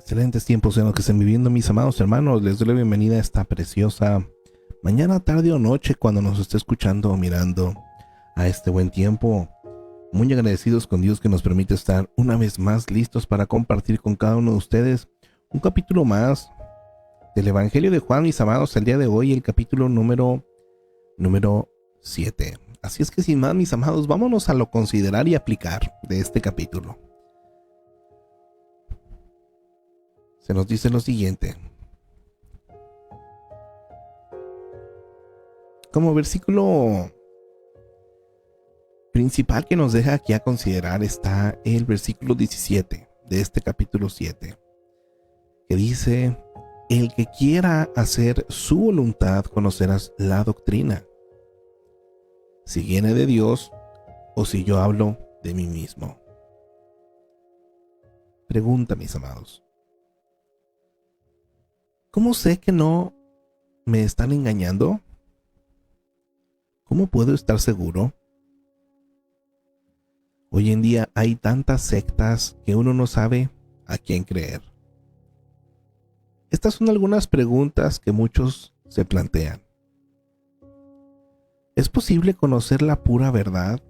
Excelentes tiempos en los que estén viviendo, mis amados hermanos. Les doy la bienvenida a esta preciosa mañana, tarde o noche cuando nos esté escuchando o mirando a este buen tiempo. Muy agradecidos con Dios que nos permite estar una vez más listos para compartir con cada uno de ustedes un capítulo más del Evangelio de Juan, mis amados. El día de hoy el capítulo número 7. Así es que sin más, mis amados, vámonos a lo considerar y aplicar de este capítulo. Se nos dice lo siguiente. Como versículo principal que nos deja aquí a considerar está el versículo 17 de este capítulo 7, que dice: el que quiera hacer su voluntad conocerás la doctrina, si viene de Dios o si yo hablo de mí mismo. Pregunta, mis amados: ¿cómo sé que no me están engañando? ¿Cómo puedo estar seguro? Hoy en día hay tantas sectas que uno no sabe a quién creer. Estas son algunas preguntas que muchos se plantean. ¿Es posible conocer la pura verdad?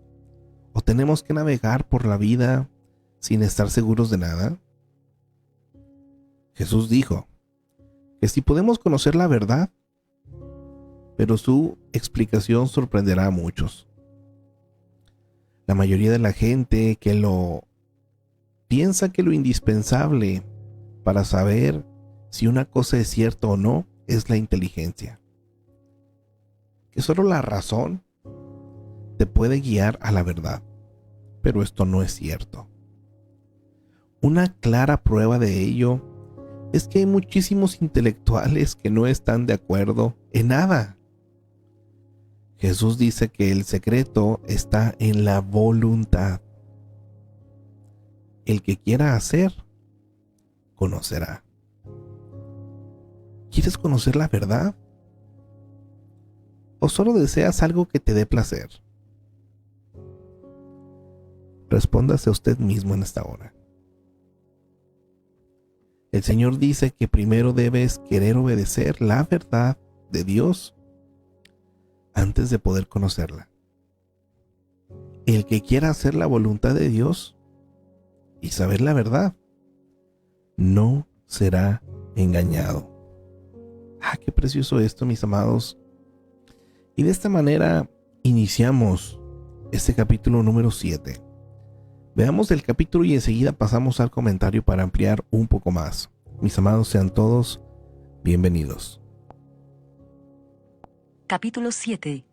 ¿O tenemos que navegar por la vida sin estar seguros de nada? Jesús dijo que si podemos conocer la verdad, pero su explicación sorprenderá a muchos. La mayoría de la gente piensa que lo indispensable para saber si una cosa es cierta o no es la inteligencia, que solo la razón te puede guiar a la verdad, pero esto no es cierto. Una clara prueba de ello es que hay muchísimos intelectuales que no están de acuerdo en nada. Jesús dice que el secreto está en la voluntad. El que quiera hacer, conocerá. ¿Quieres conocer la verdad? ¿O solo deseas algo que te dé placer? Respóndase a usted mismo en esta hora. El Señor dice que primero debes querer obedecer la verdad de Dios antes de poder conocerla. El que quiera hacer la voluntad de Dios y saber la verdad, no será engañado. Qué precioso esto, mis amados. Y de esta manera iniciamos este capítulo número 7. Veamos el capítulo y enseguida pasamos al comentario para ampliar un poco más. Mis amados, sean todos bienvenidos. Capítulo 7.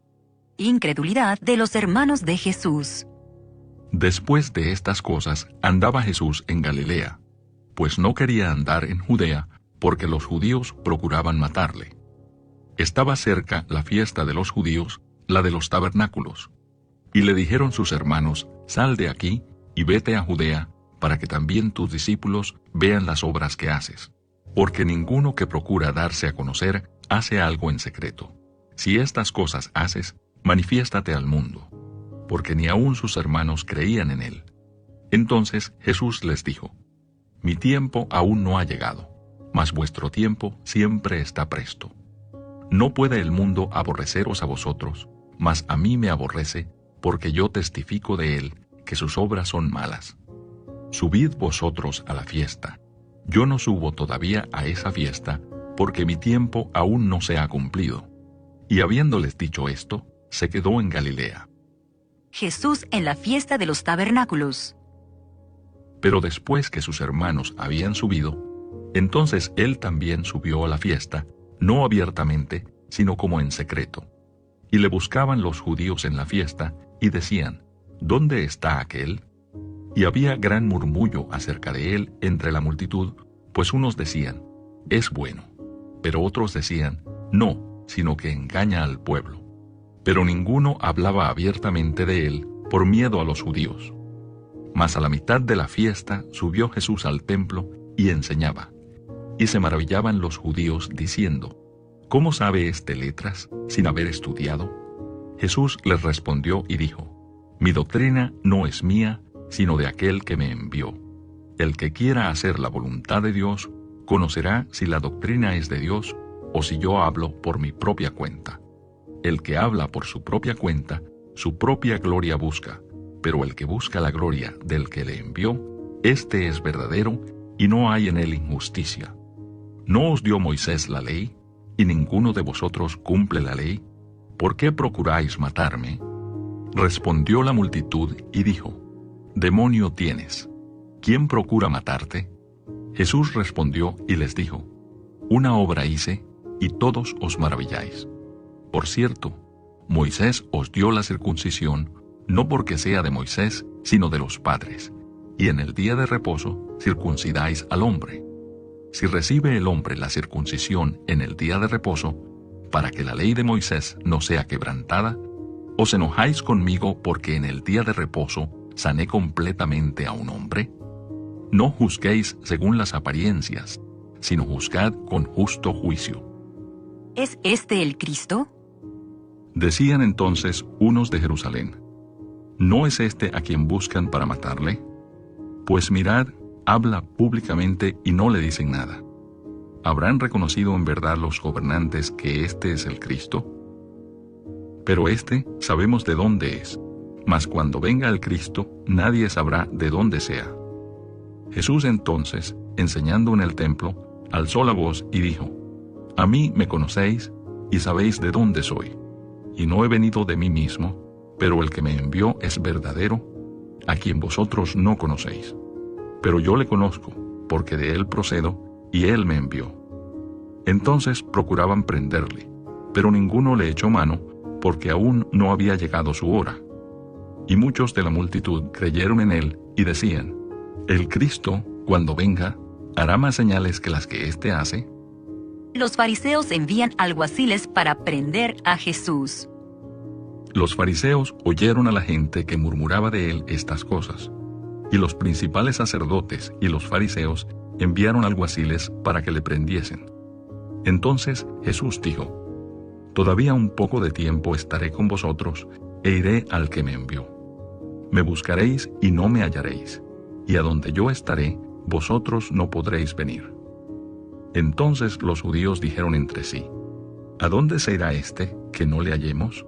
Incredulidad de los hermanos de Jesús. Después de estas cosas andaba Jesús en Galilea, pues no quería andar en Judea, porque los judíos procuraban matarle. Estaba cerca la fiesta de los judíos, la de los tabernáculos. Y le dijeron sus hermanos: sal de aquí y vete a Judea, para que también tus discípulos vean las obras que haces. Porque ninguno que procura darse a conocer hace algo en secreto. Si estas cosas haces, manifiéstate al mundo, porque ni aun sus hermanos creían en él. Entonces Jesús les dijo: mi tiempo aún no ha llegado, mas vuestro tiempo siempre está presto. No puede el mundo aborreceros a vosotros, mas a mí me aborrece, porque yo testifico de él que sus obras son malas. Subid vosotros a la fiesta. Yo no subo todavía a esa fiesta, porque mi tiempo aún no se ha cumplido. Y habiéndoles dicho esto, se quedó en Galilea. Jesús en la fiesta de los tabernáculos. Pero después que sus hermanos habían subido, entonces él también subió a la fiesta, no abiertamente, sino como en secreto. Y le buscaban los judíos en la fiesta, y decían: ¿dónde está aquel? Y había gran murmullo acerca de él entre la multitud, pues unos decían: es bueno, pero otros decían: no, sino que engaña al pueblo. Pero ninguno hablaba abiertamente de él por miedo a los judíos. Mas a la mitad de la fiesta subió Jesús al templo y enseñaba. Y se maravillaban los judíos diciendo: ¿cómo sabe este letras sin haber estudiado? Jesús les respondió y dijo: mi doctrina no es mía, sino de aquel que me envió. El que quiera hacer la voluntad de Dios, conocerá si la doctrina es de Dios o si yo hablo por mi propia cuenta. El que habla por su propia cuenta, su propia gloria busca, pero el que busca la gloria del que le envió, éste es verdadero y no hay en él injusticia. ¿No os dio Moisés la ley, y ninguno de vosotros cumple la ley? ¿Por qué procuráis matarme? Respondió la multitud y dijo: Demonio tienes. ¿Quién procura matarte? Jesús respondió y les dijo: Una obra hice, y todos os maravilláis. Por cierto, Moisés os dio la circuncisión, no porque sea de Moisés, sino de los padres, y en el día de reposo circuncidáis al hombre. Si recibe el hombre la circuncisión en el día de reposo, para que la ley de Moisés no sea quebrantada, ¿os enojáis conmigo porque en el día de reposo sané completamente a un hombre? No juzguéis según las apariencias, sino juzgad con justo juicio. ¿Es este el Cristo? Decían entonces unos de Jerusalén: ¿No es este a quien buscan para matarle? Pues mirad, habla públicamente y no le dicen nada. ¿Habrán reconocido en verdad los gobernantes que este es el Cristo? Pero este sabemos de dónde es, mas cuando venga el Cristo nadie sabrá de dónde sea. Jesús entonces, enseñando en el templo, alzó la voz y dijo: A mí me conocéis y sabéis de dónde soy, y no he venido de mí mismo, pero el que me envió es verdadero, a quien vosotros no conocéis. Pero yo le conozco, porque de él procedo, y él me envió. Entonces procuraban prenderle, pero ninguno le echó mano, porque aún no había llegado su hora. Y muchos de la multitud creyeron en él y decían: El Cristo, cuando venga, hará más señales que las que éste hace. Los fariseos envían alguaciles para prender a Jesús. Los fariseos oyeron a la gente que murmuraba de él estas cosas, y los principales sacerdotes y los fariseos enviaron alguaciles para que le prendiesen. Entonces Jesús dijo: Todavía un poco de tiempo estaré con vosotros, e iré al que me envió. Me buscaréis y no me hallaréis, y a donde yo estaré, vosotros no podréis venir. Entonces los judíos dijeron entre sí: ¿A dónde se irá este, que no le hallemos?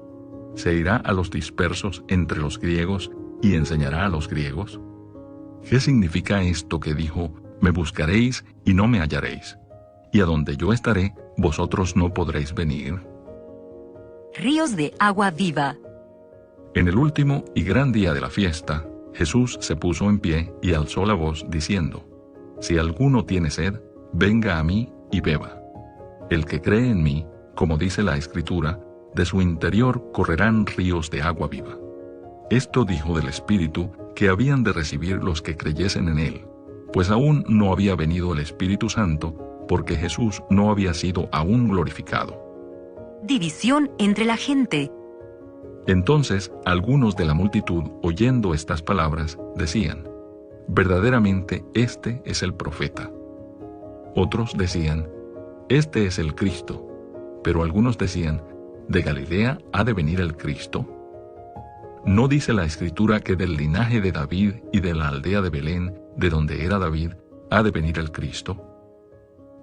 ¿Se irá a los dispersos entre los griegos y enseñará a los griegos? ¿Qué significa esto que dijo: Me buscaréis y no me hallaréis, y a donde yo estaré, vosotros no podréis venir? Ríos de agua viva. En el último y gran día de la fiesta, Jesús se puso en pie y alzó la voz diciendo: Si alguno tiene sed, venga a mí y beba. El que cree en mí, como dice la Escritura, de su interior correrán ríos de agua viva. Esto dijo del Espíritu que habían de recibir los que creyesen en él, pues aún no había venido el Espíritu Santo, porque Jesús no había sido aún glorificado. División entre la gente. Entonces algunos de la multitud, oyendo estas palabras, decían: Verdaderamente este es el profeta. Otros decían: Este es el Cristo. Pero algunos decían: ¿De Galilea ha de venir el Cristo? ¿No dice la Escritura que del linaje de David y de la aldea de Belén, de donde era David, ha de venir el Cristo?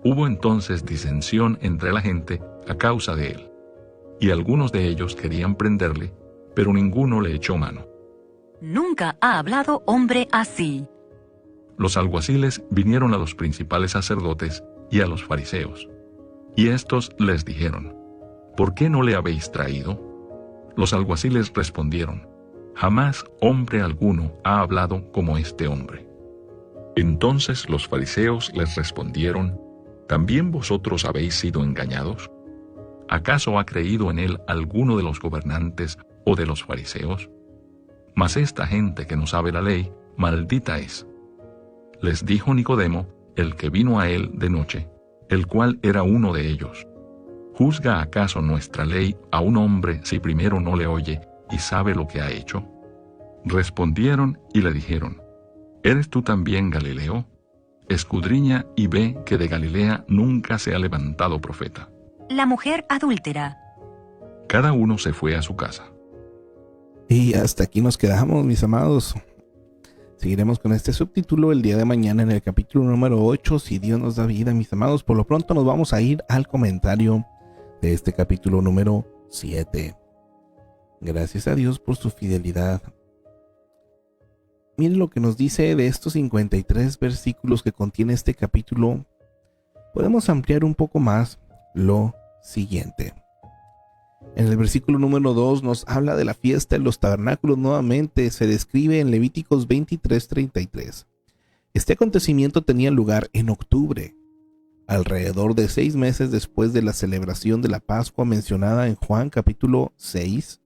Hubo entonces disensión entre la gente a causa de él, y algunos de ellos querían prenderle, pero ninguno le echó mano. Nunca ha hablado hombre así. Los alguaciles vinieron a los principales sacerdotes y a los fariseos, y éstos les dijeron: ¿Por qué no le habéis traído? Los alguaciles respondieron: Jamás hombre alguno ha hablado como este hombre. Entonces los fariseos les respondieron: ¿También vosotros habéis sido engañados? ¿Acaso ha creído en él alguno de los gobernantes o de los fariseos? Mas esta gente que no sabe la ley, maldita es. Les dijo Nicodemo, el que vino a él de noche, el cual era uno de ellos: ¿Juzga acaso nuestra ley a un hombre si primero no le oye y sabe lo que ha hecho? Respondieron y le dijeron: ¿Eres tú también Galileo? Escudriña y ve que de Galilea nunca se ha levantado profeta. La mujer adúltera. Cada uno se fue a su casa. Y hasta aquí nos quedamos, mis amados. Seguiremos con este subtítulo el día de mañana en el capítulo número 8, si Dios nos da vida, mis amados. Por lo pronto nos vamos a ir al comentario de este capítulo número 7. Gracias a Dios por su fidelidad. Miren lo que nos dice de estos 53 versículos que contiene este capítulo. Podemos ampliar un poco más lo siguiente. En el versículo número 2 nos habla de la fiesta en los tabernáculos. Nuevamente se describe en Levíticos 23:33. Este acontecimiento tenía lugar en octubre, alrededor de 6 meses después de la celebración de la Pascua mencionada en Juan capítulo 6,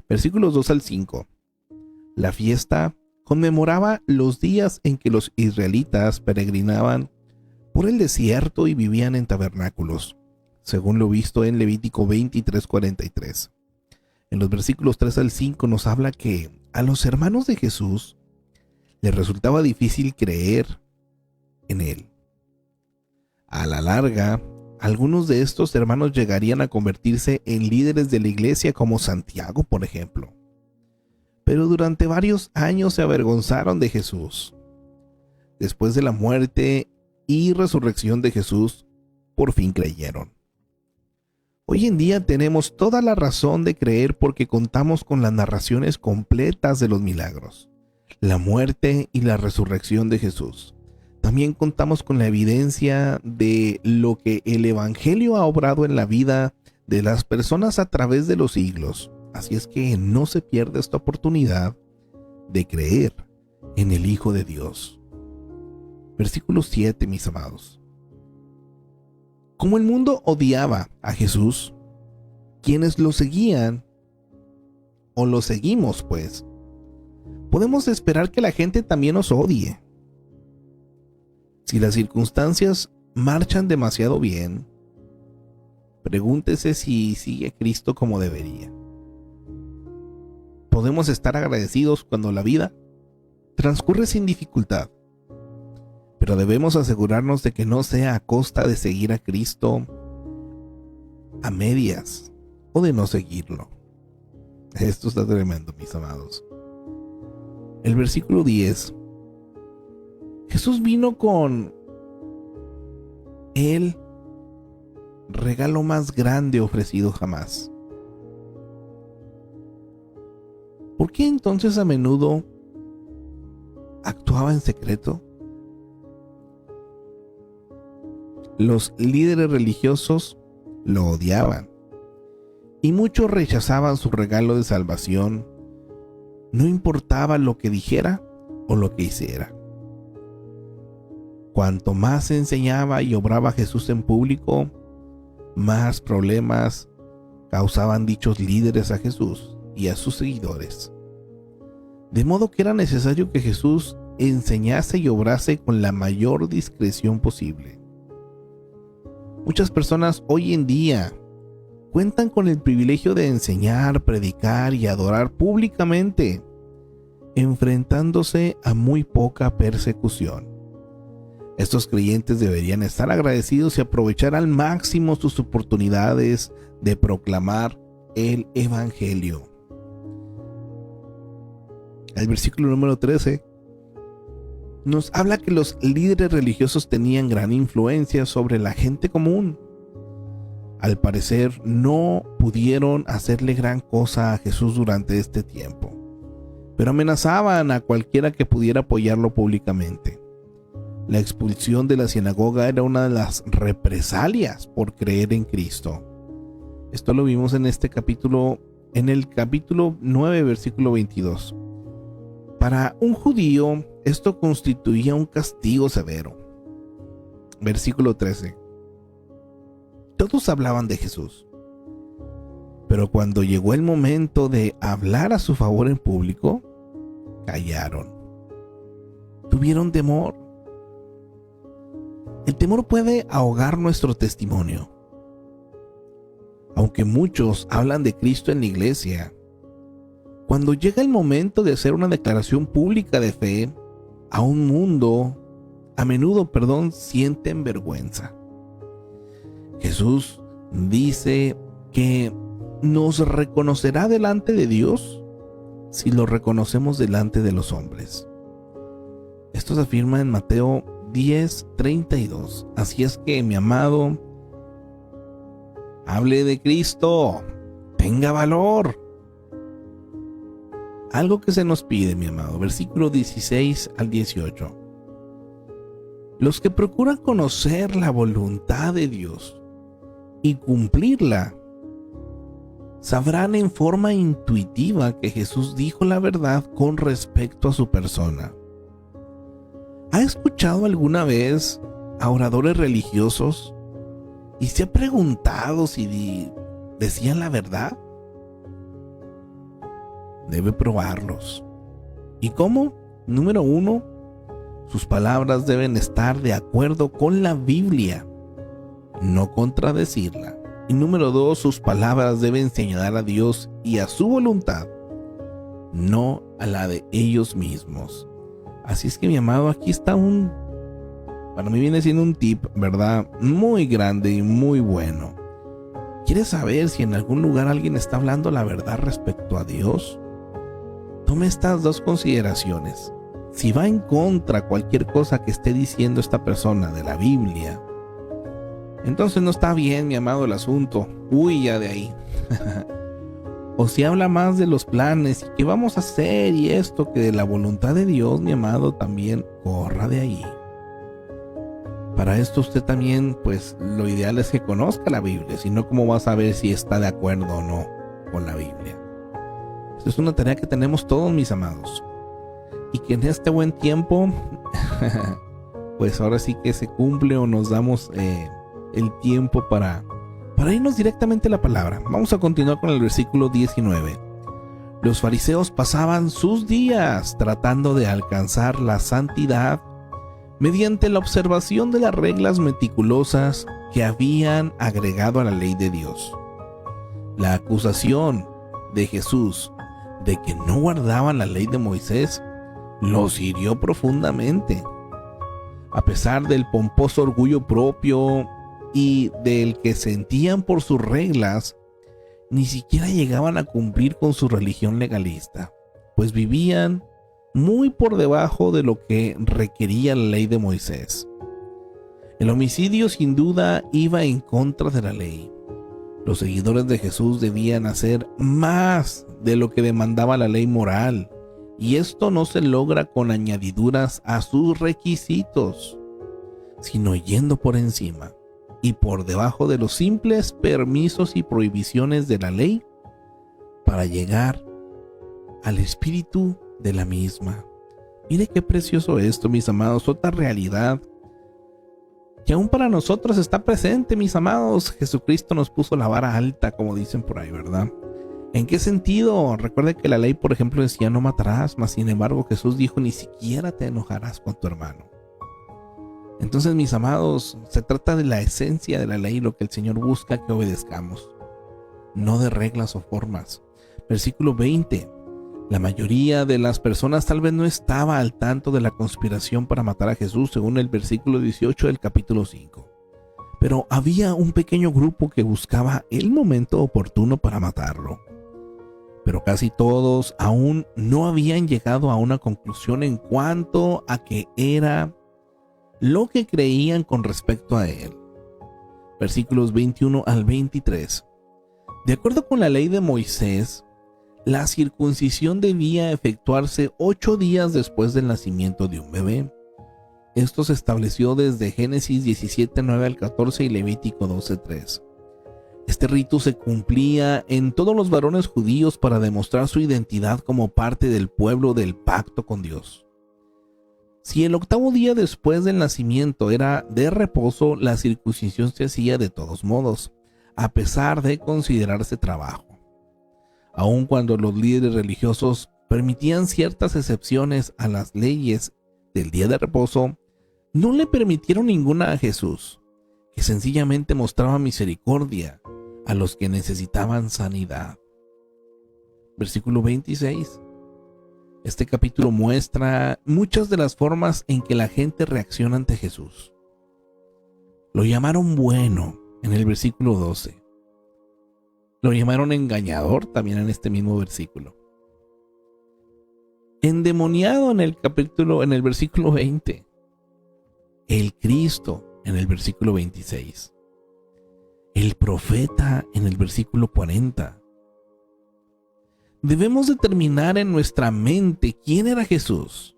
versículos 2 al 5. La fiesta conmemoraba los días en que los israelitas peregrinaban por el desierto y vivían en tabernáculos, según lo visto en Levítico 23:43. En los versículos 3 al 5 nos habla que a los hermanos de Jesús les resultaba difícil creer en él. A la larga, algunos de estos hermanos llegarían a convertirse en líderes de la iglesia, como Santiago, por ejemplo. Pero durante varios años se avergonzaron de Jesús. Después de la muerte y resurrección de Jesús, por fin creyeron. Hoy en día tenemos toda la razón de creer porque contamos con las narraciones completas de los milagros, la muerte y la resurrección de Jesús. También contamos con la evidencia de lo que el Evangelio ha obrado en la vida de las personas a través de los siglos. Así es que no se pierde esta oportunidad de creer en el Hijo de Dios. Versículo 7, mis amados. Como el mundo odiaba a Jesús, quienes lo seguían, o lo seguimos pues, podemos esperar que la gente también nos odie. Si las circunstancias marchan demasiado bien, pregúntese si sigue a Cristo como debería. Podemos estar agradecidos cuando la vida transcurre sin dificultad, pero debemos asegurarnos de que no sea a costa de seguir a Cristo a medias o de no seguirlo. Esto está tremendo, mis amados. El versículo 10. Jesús vino con el regalo más grande ofrecido jamás. ¿Por qué entonces a menudo actuaba en secreto? Los líderes religiosos lo odiaban y muchos rechazaban su regalo de salvación, no importaba lo que dijera o lo que hiciera. Cuanto más enseñaba y obraba Jesús en público, más problemas causaban dichos líderes a Jesús y a sus seguidores. De modo que era necesario que Jesús enseñase y obrase con la mayor discreción posible. Muchas personas hoy en día cuentan con el privilegio de enseñar, predicar y adorar públicamente, enfrentándose a muy poca persecución. Estos creyentes deberían estar agradecidos y aprovechar al máximo sus oportunidades de proclamar el Evangelio. El versículo número 13 nos habla que los líderes religiosos tenían gran influencia sobre la gente común. Al parecer no pudieron hacerle gran cosa a Jesús durante este tiempo, pero amenazaban a cualquiera que pudiera apoyarlo públicamente. La expulsión de la sinagoga era una de las represalias por creer en Cristo. Esto lo vimos en este capítulo, en el capítulo 9, versículo 22. Para un judío, esto constituía un castigo severo. Versículo 13. Todos hablaban de Jesús, pero cuando llegó el momento de hablar a su favor en público, callaron. Tuvieron temor. El temor puede ahogar nuestro testimonio. Aunque muchos hablan de Cristo en la iglesia, cuando llega el momento de hacer una declaración pública de fe a menudo sienten vergüenza. Jesús dice que nos reconocerá delante de Dios si lo reconocemos delante de los hombres. Esto se afirma en Mateo 10:32. Así es que, mi amado, hable de Cristo, tenga valor. Algo que se nos pide, mi amado, versículo 16 al 18. Los que procuran conocer la voluntad de Dios y cumplirla, sabrán en forma intuitiva que Jesús dijo la verdad con respecto a su persona. ¿Ha escuchado alguna vez a oradores religiosos y se ha preguntado si decían la verdad? Debe probarlos. ¿Y cómo? Número 1, sus palabras deben estar de acuerdo con la Biblia, no contradecirla. Y número 2, sus palabras deben señalar a Dios y a su voluntad, no a la de ellos mismos. Así es que, mi amado, aquí está para mí viene siendo un tip, ¿verdad? Muy grande y muy bueno. ¿Quieres saber si en algún lugar alguien está hablando la verdad respecto a Dios? Tome estas dos consideraciones. Si va en contra cualquier cosa que esté diciendo esta persona de la Biblia, entonces no está bien, mi amado, el asunto. Huya de ahí. O si habla más de los planes y qué vamos a hacer y esto que de la voluntad de Dios, mi amado, también corra de ahí. Para esto usted también, pues lo ideal es que conozca la Biblia, si no, ¿cómo va a saber si está de acuerdo o no con la Biblia? Esto es una tarea que tenemos todos, mis amados. Y que en este buen tiempo, pues ahora sí que se cumple o nos damos el tiempo para irnos directamente a la palabra. Vamos a continuar con el versículo 19. Los fariseos pasaban sus días tratando de alcanzar la santidad mediante la observación de las reglas meticulosas que habían agregado a la ley de Dios. La acusación de Jesús de que no guardaban la ley de Moisés los hirió profundamente. A pesar del pomposo orgullo propio y del que sentían por sus reglas, ni siquiera llegaban a cumplir con su religión legalista, pues vivían muy por debajo de lo que requería la ley de Moisés. El homicidio sin duda iba en contra de la ley. Los seguidores de Jesús debían hacer más de lo que demandaba la ley moral, y esto no se logra con añadiduras a sus requisitos, sino yendo por encima y por debajo de los simples permisos y prohibiciones de la ley para llegar al espíritu de la misma. Mire qué precioso esto, mis amados, otra realidad que aún para nosotros está presente, mis amados. Jesucristo nos puso la vara alta, como dicen por ahí, ¿verdad? ¿En qué sentido? Recuerde que la ley, por ejemplo, decía no matarás, mas sin embargo Jesús dijo ni siquiera te enojarás con tu hermano. Entonces, mis amados, se trata de la esencia de la ley, lo que el Señor busca que obedezcamos, no de reglas o formas. Versículo 20. La mayoría de las personas tal vez no estaba al tanto de la conspiración para matar a Jesús, según el versículo 18 del capítulo 5. Pero había un pequeño grupo que buscaba el momento oportuno para matarlo. Pero casi todos aún no habían llegado a una conclusión en cuanto a qué era lo que creían con respecto a él. Versículos 21 al 23. De acuerdo con la ley de Moisés, la circuncisión debía efectuarse 8 días después del nacimiento de un bebé. Esto se estableció desde Génesis 17:9 al 14 y Levítico 12:3. Este rito se cumplía en todos los varones judíos para demostrar su identidad como parte del pueblo del pacto con Dios. Si el 8º día después del nacimiento era de reposo, la circuncisión se hacía de todos modos, a pesar de considerarse trabajo. Aun cuando los líderes religiosos permitían ciertas excepciones a las leyes del día de reposo, no le permitieron ninguna a Jesús, que sencillamente mostraba misericordia a los que necesitaban sanidad. Versículo 26. Este capítulo muestra muchas de las formas en que la gente reacciona ante Jesús. Lo llamaron bueno en el versículo 12. Lo llamaron engañador también en este mismo versículo. endemoniado en el versículo 20, el Cristo en el versículo 26, el profeta en el versículo 40. Debemos determinar en nuestra mente quién era Jesús,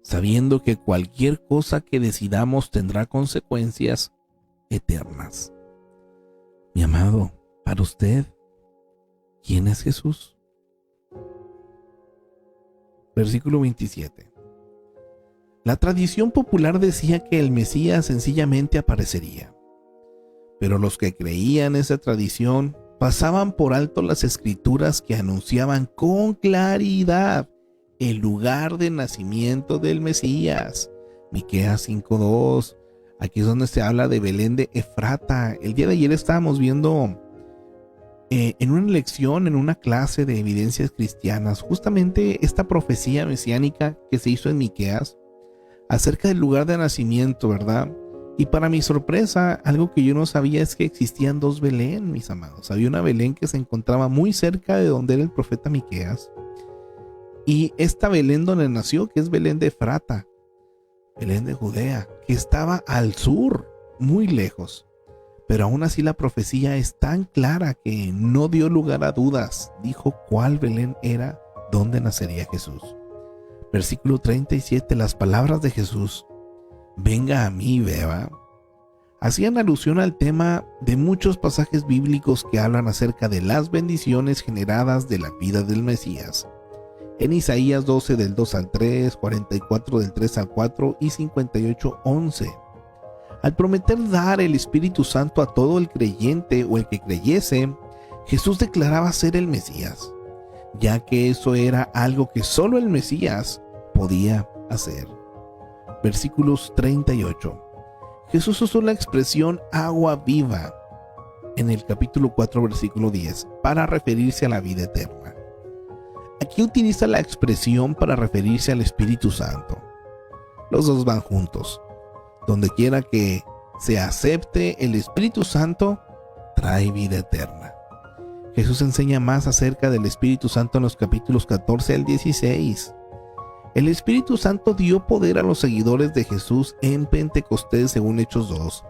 sabiendo que cualquier cosa que decidamos tendrá consecuencias eternas. Mi amado, para usted, ¿quién es Jesús? Versículo 27. La tradición popular decía que el Mesías sencillamente aparecería, pero los que creían esa tradición pasaban por alto las escrituras que anunciaban con claridad el lugar de nacimiento del Mesías. Miqueas 5:2. Aquí es donde se habla de Belén de Efrata. El día de ayer estábamos viendo en una lección, en una clase de evidencias cristianas, justamente esta profecía mesiánica que se hizo en Miqueas acerca del lugar de nacimiento, ¿verdad? Y para mi sorpresa, algo que yo no sabía es que existían dos Belén, mis amados. Había una Belén que se encontraba muy cerca de donde era el profeta Miqueas, y esta Belén donde nació, que es Belén de Efrata, Belén de Judea, que estaba al sur, muy lejos. Pero aún así la profecía es tan clara que no dio lugar a dudas. Dijo cuál Belén era, donde nacería Jesús. Versículo 37, las palabras de Jesús: venga a mí y beba, hacían alusión al tema de muchos pasajes bíblicos que hablan acerca de las bendiciones generadas de la vida del Mesías. En Isaías 12 del 2 al 3, 44 del 3 al 4 y 58, 11. Al prometer dar el Espíritu Santo a todo el creyente o el que creyese, Jesús declaraba ser el Mesías, ya que eso era algo que solo el Mesías podía hacer. Versículos 38. Jesús usó la expresión agua viva en el capítulo 4, versículo 10, para referirse a la vida eterna. Aquí utiliza la expresión para referirse al Espíritu Santo. Los dos van juntos. Donde quiera que se acepte el Espíritu Santo, trae vida eterna. Jesús enseña más acerca del Espíritu Santo en los capítulos 14 al 16. El Espíritu Santo dio poder a los seguidores de Jesús en Pentecostés, según Hechos 2,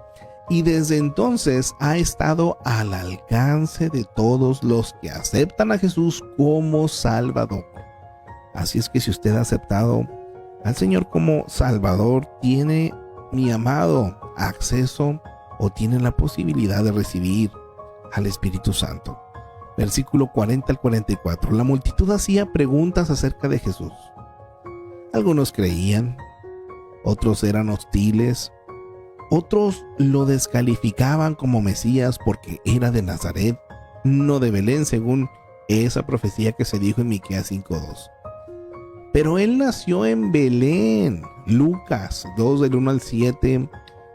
y desde entonces ha estado al alcance de todos los que aceptan a Jesús como Salvador. Así es que si usted ha aceptado al Señor como Salvador, tiene, mi amado, acceso o tiene la posibilidad de recibir al Espíritu Santo. Versículo 40 al 44. La multitud hacía preguntas acerca de Jesús. Algunos creían, otros eran hostiles, otros lo descalificaban como Mesías porque era de Nazaret, no de Belén, según esa profecía que se dijo en Miqueas 5:2. Pero él nació en Belén. Lucas 2 del 1 al 7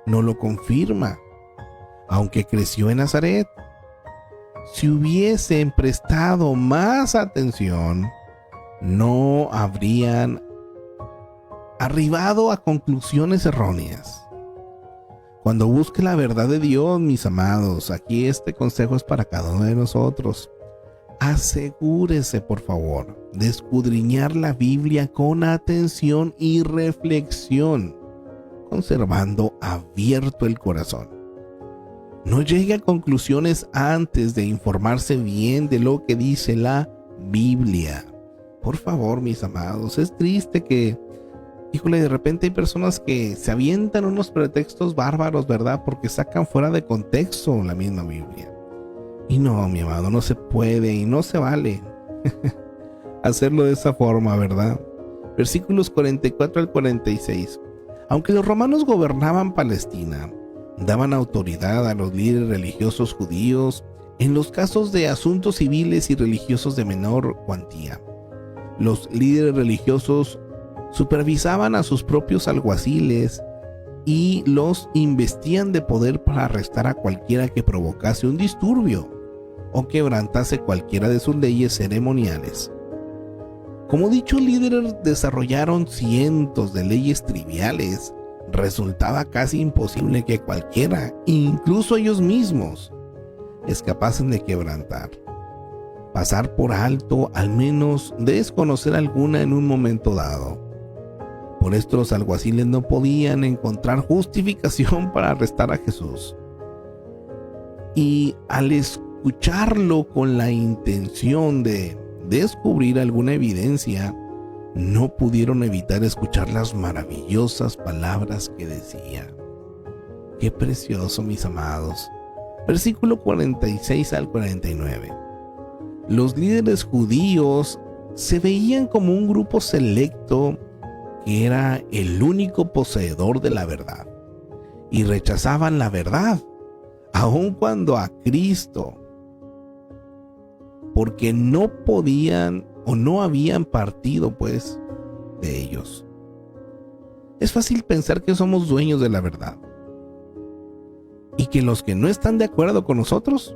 no lo confirma, aunque creció en Nazaret. Si hubiesen prestado más atención, no habrían arribado a conclusiones erróneas. Cuando busque la verdad de Dios, mis amados, aquí este consejo es para cada uno de nosotros. Asegúrese, por favor, de escudriñar la Biblia con atención y reflexión, conservando abierto el corazón. No llegue a conclusiones antes de informarse bien de lo que dice la Biblia. Por favor, mis amados, es triste que, híjole, de repente hay personas que se avientan unos pretextos bárbaros, ¿verdad? Porque sacan fuera de contexto la misma Biblia. Y no, mi amado, no se puede y no se vale hacerlo de esa forma, ¿verdad? Versículos 44 al 46. Aunque los romanos gobernaban Palestina, daban autoridad a los líderes religiosos judíos en los casos de asuntos civiles y religiosos de menor cuantía. Los líderes religiosos supervisaban a sus propios alguaciles y los investían de poder para arrestar a cualquiera que provocase un disturbio o quebrantase cualquiera de sus leyes ceremoniales. Como dichos líderes desarrollaron cientos de leyes triviales, resultaba casi imposible que cualquiera, incluso ellos mismos, escapasen de quebrantar. pasar por alto, al menos desconocer alguna en un momento dado. Por esto los alguaciles no podían encontrar justificación para arrestar a Jesús. Y al escucharlo con la intención de descubrir alguna evidencia, no pudieron evitar escuchar las maravillosas palabras que decía. Qué precioso, mis amados. Versículo 46 al 49. Los líderes judíos se veían como un grupo selecto que era el único poseedor de la verdad, y rechazaban la verdad, aun cuando a Cristo, porque no podían o no habían partido pues de ellos. Es fácil pensar que somos dueños de la verdad y que los que no están de acuerdo con nosotros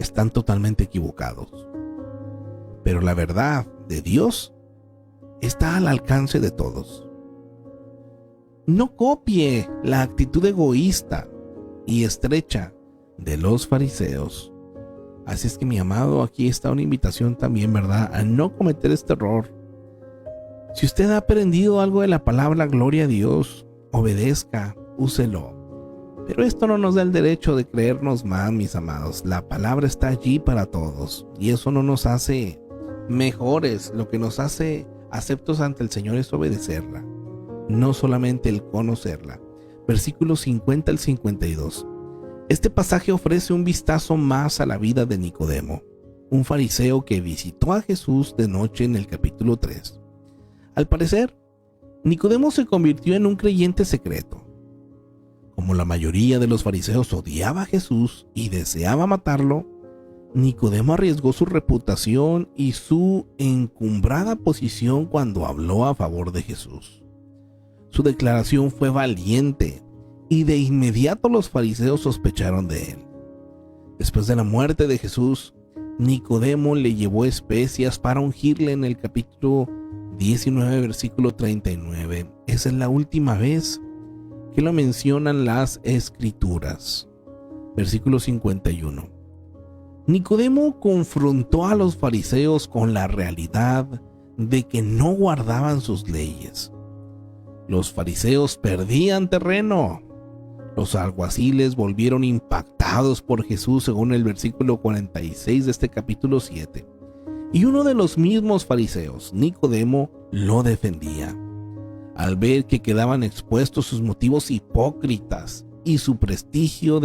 están totalmente equivocados. Pero la verdad de Dios está al alcance de todos. No copie la actitud egoísta y estrecha de los fariseos. Así es que, mi amado, aquí está una invitación también, ¿verdad?, a no cometer este error. Si usted ha aprendido algo de la palabra, gloria a Dios, obedezca, úselo. Pero esto no nos da el derecho de creernos más, mis amados. La palabra está allí para todos y eso no nos hace mejores. Lo que nos hace aceptos ante el Señor es obedecerla, no solamente el conocerla. Versículos 50 al 52. Este pasaje ofrece un vistazo más a la vida de Nicodemo, un fariseo que visitó a Jesús de noche en el capítulo 3. Al parecer, Nicodemo se convirtió en un creyente secreto. Como la mayoría de los fariseos odiaba a Jesús y deseaba matarlo, Nicodemo arriesgó su reputación y su encumbrada posición cuando habló a favor de Jesús. Su declaración fue valiente y de inmediato los fariseos sospecharon de él. Después de la muerte de Jesús, Nicodemo le llevó especias para ungirle en el capítulo 19, versículo 39. Esa es la última vez que lo mencionan las Escrituras. Versículo 51. Nicodemo confrontó a los fariseos con la realidad de que no guardaban sus leyes. Los fariseos perdían terreno. Los alguaciles volvieron impactados por Jesús, según el versículo 46 de este capítulo 7. Y uno de los mismos fariseos, Nicodemo, lo defendía. Al ver que quedaban expuestos sus motivos hipócritas y su prestigio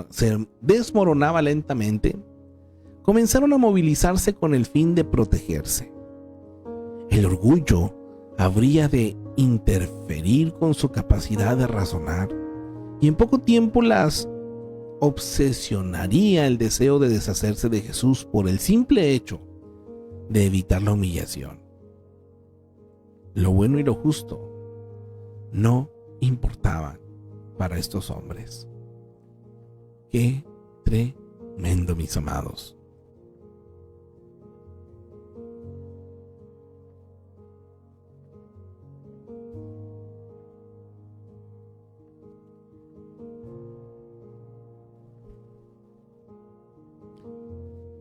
se desmoronaba lentamente, comenzaron a movilizarse con el fin de protegerse. El orgullo habría de interferir con su capacidad de razonar, y en poco tiempo las obsesionaría el deseo de deshacerse de Jesús por el simple hecho de evitar la humillación. Lo bueno y lo justo no importaban para estos hombres. Qué tremendo, mis amados.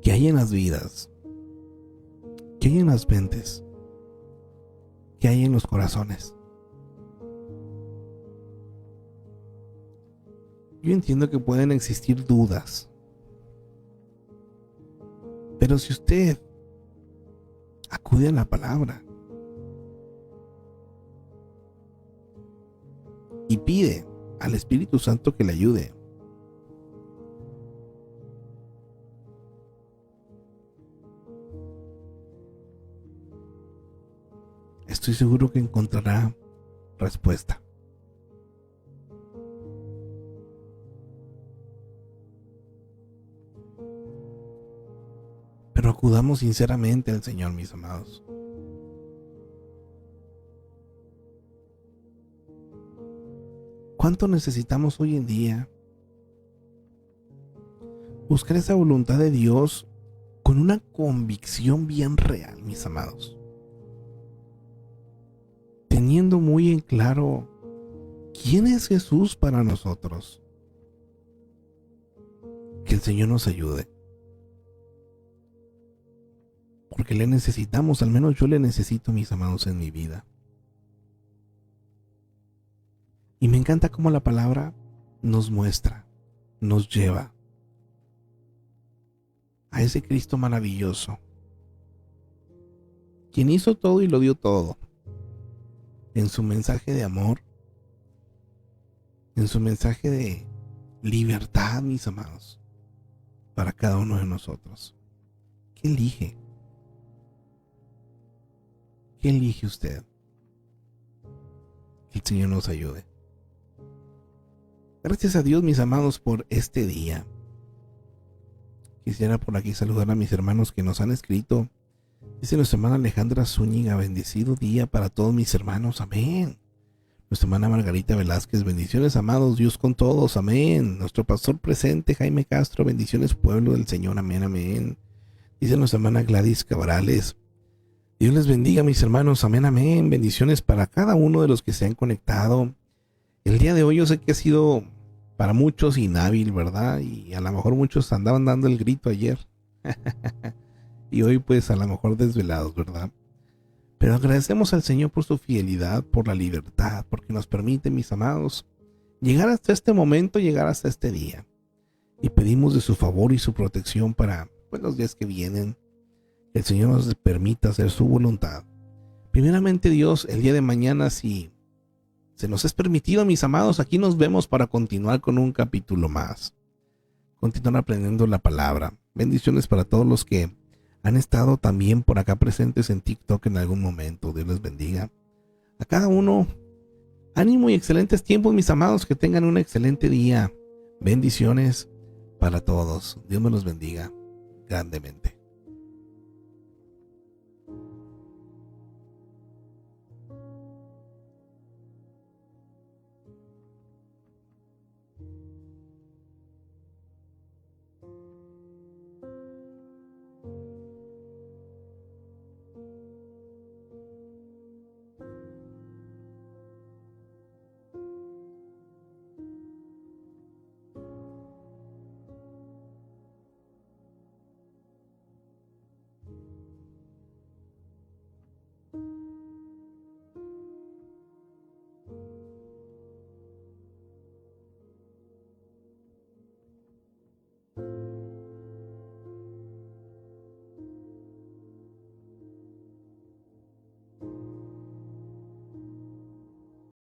¿Qué hay en las vidas? ¿Qué hay en las mentes? ¿Qué hay en los corazones? Yo entiendo que pueden existir dudas, pero si usted acude a la palabra y pide al Espíritu Santo que le ayude, estoy seguro que encontrará respuesta. Pero acudamos sinceramente al Señor, mis amados. ¿Cuánto necesitamos hoy en día buscar esa voluntad de Dios con una convicción bien real, mis amados? Teniendo muy en claro quién es Jesús para nosotros. Que el Señor nos ayude. porque le necesitamos, al menos yo le necesito, mis amados, en mi vida. Y me encanta cómo la palabra nos muestra, nos lleva a ese Cristo maravilloso, quien hizo todo y lo dio todo, en su mensaje de amor, en su mensaje de libertad, mis amados, para cada uno de nosotros. ¿Qué elige? ¿Qué elige usted? Que el Señor nos ayude. Gracias a Dios, mis amados, por este día. Quisiera por aquí saludar a mis hermanos que nos han escrito. Dice nuestra hermana Alejandra Zúñiga: bendecido día para todos mis hermanos, amén. Nuestra hermana Margarita Velázquez: bendiciones, amados, Dios con todos, amén. Nuestro pastor presente, Jaime Castro: bendiciones, pueblo del Señor, amén, amén. Dice nuestra hermana Gladys Cabrales: Dios les bendiga, mis hermanos, amén, amén. Bendiciones para cada uno de los que se han conectado. El día de hoy yo sé que ha sido para muchos inhábil, ¿verdad? Y a lo mejor muchos andaban dando el grito ayer. Y hoy pues a lo mejor desvelados, ¿verdad? Pero agradecemos al Señor por su fidelidad, por la libertad, porque nos permite, mis amados, llegar hasta este momento, llegar hasta este día. Y pedimos de su favor y su protección para los días que vienen. Que el Señor nos permita hacer su voluntad. Primeramente, Dios, el día de mañana, si se nos es permitido, mis amados, aquí nos vemos para continuar con un capítulo más. Continuar aprendiendo la palabra. Bendiciones para todos los que han estado también por acá presentes en TikTok en algún momento. Dios les bendiga. A cada uno, ánimo y excelentes tiempos, mis amados. Que tengan un excelente día. Bendiciones para todos. Dios me los bendiga grandemente.